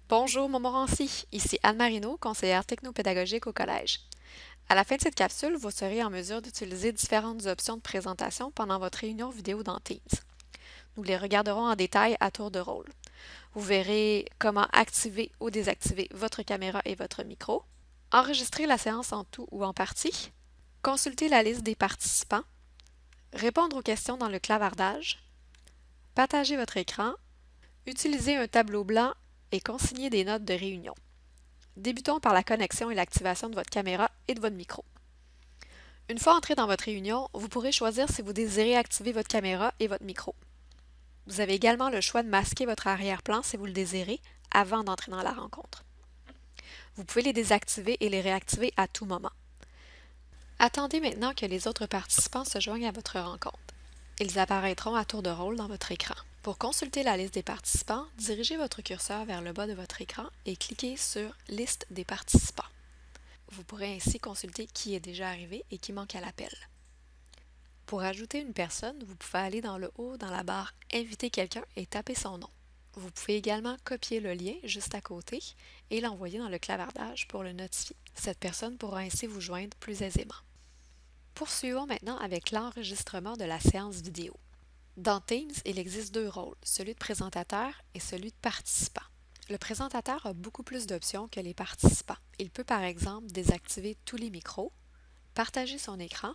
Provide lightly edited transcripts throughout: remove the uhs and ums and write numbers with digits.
Bonjour Montmorency, ici Anne Marino, conseillère technopédagogique au collège. À la fin de cette capsule, vous serez en mesure d'utiliser différentes options de présentation pendant votre réunion vidéo dans Teams. Nous les regarderons en détail à tour de rôle. Vous verrez comment activer ou désactiver votre caméra et votre micro, enregistrer la séance en tout ou en partie, consulter la liste des participants, répondre aux questions dans le clavardage, partager votre écran, utiliser un tableau blanc et consigner des notes de réunion. Débutons par la connexion et l'activation de votre caméra et de votre micro. Une fois entré dans votre réunion, vous pourrez choisir si vous désirez activer votre caméra et votre micro. Vous avez également le choix de masquer votre arrière-plan si vous le désirez avant d'entrer dans la rencontre. Vous pouvez les désactiver et les réactiver à tout moment. Attendez maintenant que les autres participants se joignent à votre rencontre. Ils apparaîtront à tour de rôle dans votre écran. Pour consulter la liste des participants, dirigez votre curseur vers le bas de votre écran et cliquez sur « Liste des participants ». Vous pourrez ainsi consulter qui est déjà arrivé et qui manque à l'appel. Pour ajouter une personne, vous pouvez aller dans le haut dans la barre « Inviter quelqu'un » et taper son nom. Vous pouvez également copier le lien juste à côté et l'envoyer dans le clavardage pour le notifier. Cette personne pourra ainsi vous joindre plus aisément. Poursuivons maintenant avec l'enregistrement de la séance vidéo. Dans Teams, il existe deux rôles, celui de présentateur et celui de participant. Le présentateur a beaucoup plus d'options que les participants. Il peut par exemple désactiver tous les micros, partager son écran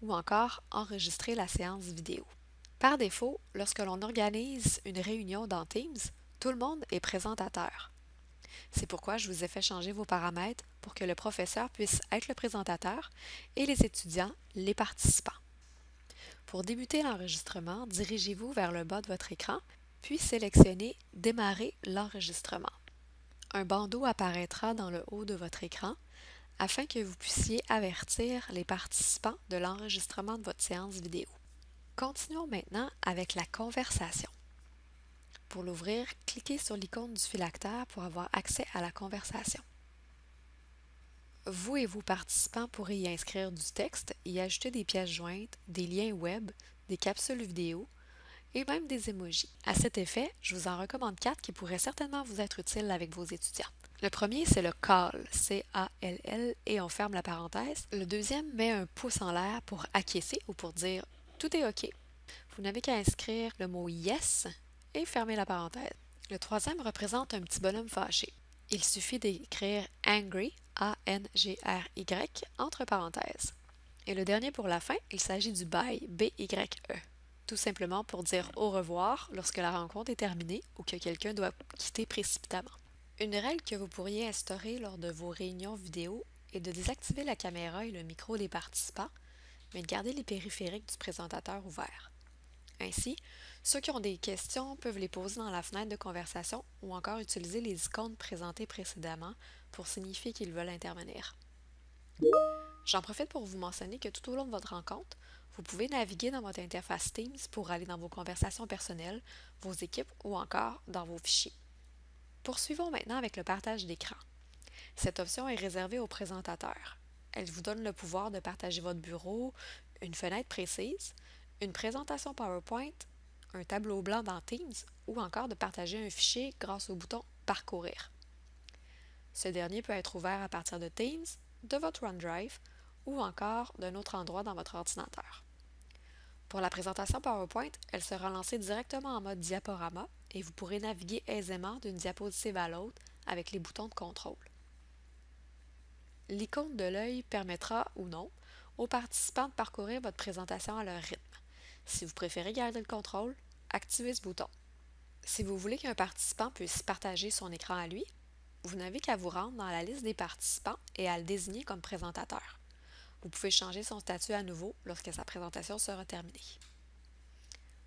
ou encore enregistrer la séance vidéo. Par défaut, lorsque l'on organise une réunion dans Teams, tout le monde est présentateur. C'est pourquoi je vous ai fait changer vos paramètres pour que le professeur puisse être le présentateur et les étudiants les participants. Pour débuter l'enregistrement, dirigez-vous vers le bas de votre écran, puis sélectionnez « Démarrer l'enregistrement ». Un bandeau apparaîtra dans le haut de votre écran afin que vous puissiez avertir les participants de l'enregistrement de votre séance vidéo. Continuons maintenant avec la conversation. Pour l'ouvrir, cliquez sur l'icône du phylactère pour avoir accès à la conversation. Vous et vos participants pourrez y inscrire du texte, y ajouter des pièces jointes, des liens web, des capsules vidéo et même des emojis. À cet effet, je vous en recommande 4 qui pourraient certainement vous être utiles avec vos étudiants. Le premier, c'est le call, C-A-L-L, et on ferme la parenthèse. Le deuxième met un pouce en l'air pour acquiescer ou pour dire « tout est OK ». Vous n'avez qu'à inscrire le mot « yes » et fermer la parenthèse. Le troisième représente un petit bonhomme fâché. Il suffit d'écrire angry, A-N-G-R-Y, entre parenthèses. Et le dernier pour la fin, il s'agit du bye, B-Y-E. Tout simplement pour dire au revoir lorsque la rencontre est terminée ou que quelqu'un doit quitter précipitamment. Une règle que vous pourriez instaurer lors de vos réunions vidéo est de désactiver la caméra et le micro des participants, mais de garder les périphériques du présentateur ouverts. Ainsi, ceux qui ont des questions peuvent les poser dans la fenêtre de conversation ou encore utiliser les icônes présentées précédemment pour signifier qu'ils veulent intervenir. J'en profite pour vous mentionner que tout au long de votre rencontre, vous pouvez naviguer dans votre interface Teams pour aller dans vos conversations personnelles, vos équipes ou encore dans vos fichiers. Poursuivons maintenant avec le partage d'écran. Cette option est réservée aux présentateurs. Elle vous donne le pouvoir de partager votre bureau, une fenêtre précise, une présentation PowerPoint, un tableau blanc dans Teams ou encore de partager un fichier grâce au bouton « Parcourir ». Ce dernier peut être ouvert à partir de Teams, de votre OneDrive ou encore d'un autre endroit dans votre ordinateur. Pour la présentation PowerPoint, elle sera lancée directement en mode diaporama et vous pourrez naviguer aisément d'une diapositive à l'autre avec les boutons de contrôle. L'icône de l'œil permettra ou non aux participants de parcourir votre présentation à leur rythme. Si vous préférez garder le contrôle, activez ce bouton. Si vous voulez qu'un participant puisse partager son écran à lui, vous n'avez qu'à vous rendre dans la liste des participants et à le désigner comme présentateur. Vous pouvez changer son statut à nouveau lorsque sa présentation sera terminée.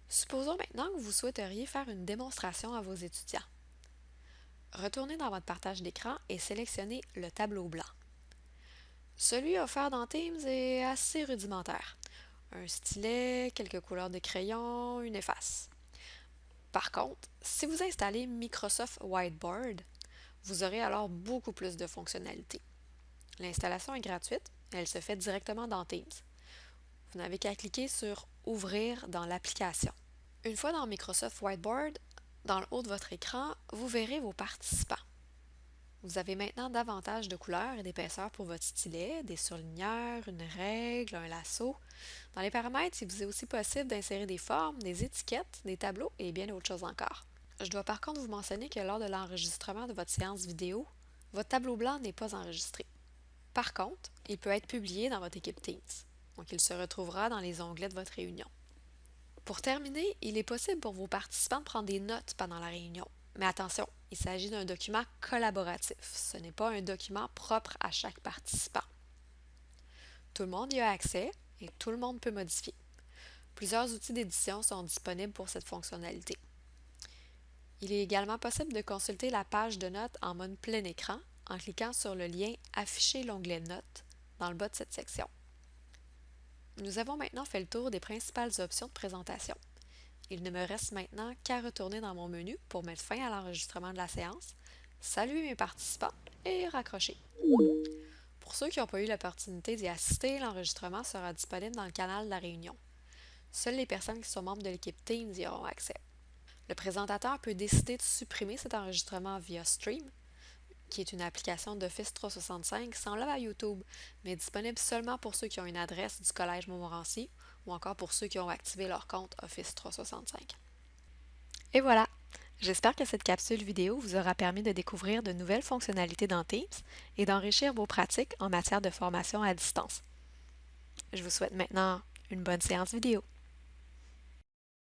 Supposons maintenant que vous souhaiteriez faire une démonstration à vos étudiants. Retournez dans votre partage d'écran et sélectionnez le tableau blanc. Celui offert dans Teams est assez rudimentaire. Un stylet, quelques couleurs de crayon, une efface. Par contre, si vous installez Microsoft Whiteboard, vous aurez alors beaucoup plus de fonctionnalités. L'installation est gratuite, elle se fait directement dans Teams. Vous n'avez qu'à cliquer sur « Ouvrir dans l'application ». Une fois dans Microsoft Whiteboard, dans le haut de votre écran, vous verrez vos participants. Vous avez maintenant davantage de couleurs et d'épaisseur pour votre stylet, des surligneurs, une règle, un lasso. Dans les paramètres, il vous est aussi possible d'insérer des formes, des étiquettes, des tableaux et bien d'autres choses encore. Je dois par contre vous mentionner que lors de l'enregistrement de votre séance vidéo, votre tableau blanc n'est pas enregistré. Par contre, il peut être publié dans votre équipe Teams. Donc, il se retrouvera dans les onglets de votre réunion. Pour terminer, il est possible pour vos participants de prendre des notes pendant la réunion. Mais attention, il s'agit d'un document collaboratif. Ce n'est pas un document propre à chaque participant. Tout le monde y a accès et tout le monde peut modifier. Plusieurs outils d'édition sont disponibles pour cette fonctionnalité. Il est également possible de consulter la page de notes en mode plein écran en cliquant sur le lien Afficher l'onglet Notes dans le bas de cette section. Nous avons maintenant fait le tour des principales options de présentation. Il ne me reste maintenant qu'à retourner dans mon menu pour mettre fin à l'enregistrement de la séance, saluer mes participants et raccrocher. Pour ceux qui n'ont pas eu l'opportunité d'y assister, l'enregistrement sera disponible dans le canal de la réunion. Seules les personnes qui sont membres de l'équipe Teams y auront accès. Le présentateur peut décider de supprimer cet enregistrement via Stream, qui est une application d'Office 365 semblable à YouTube, mais disponible seulement pour ceux qui ont une adresse du Collège Montmorency ou encore pour ceux qui ont activé leur compte Office 365. Et voilà! J'espère que cette capsule vidéo vous aura permis de découvrir de nouvelles fonctionnalités dans Teams et d'enrichir vos pratiques en matière de formation à distance. Je vous souhaite maintenant une bonne séance vidéo.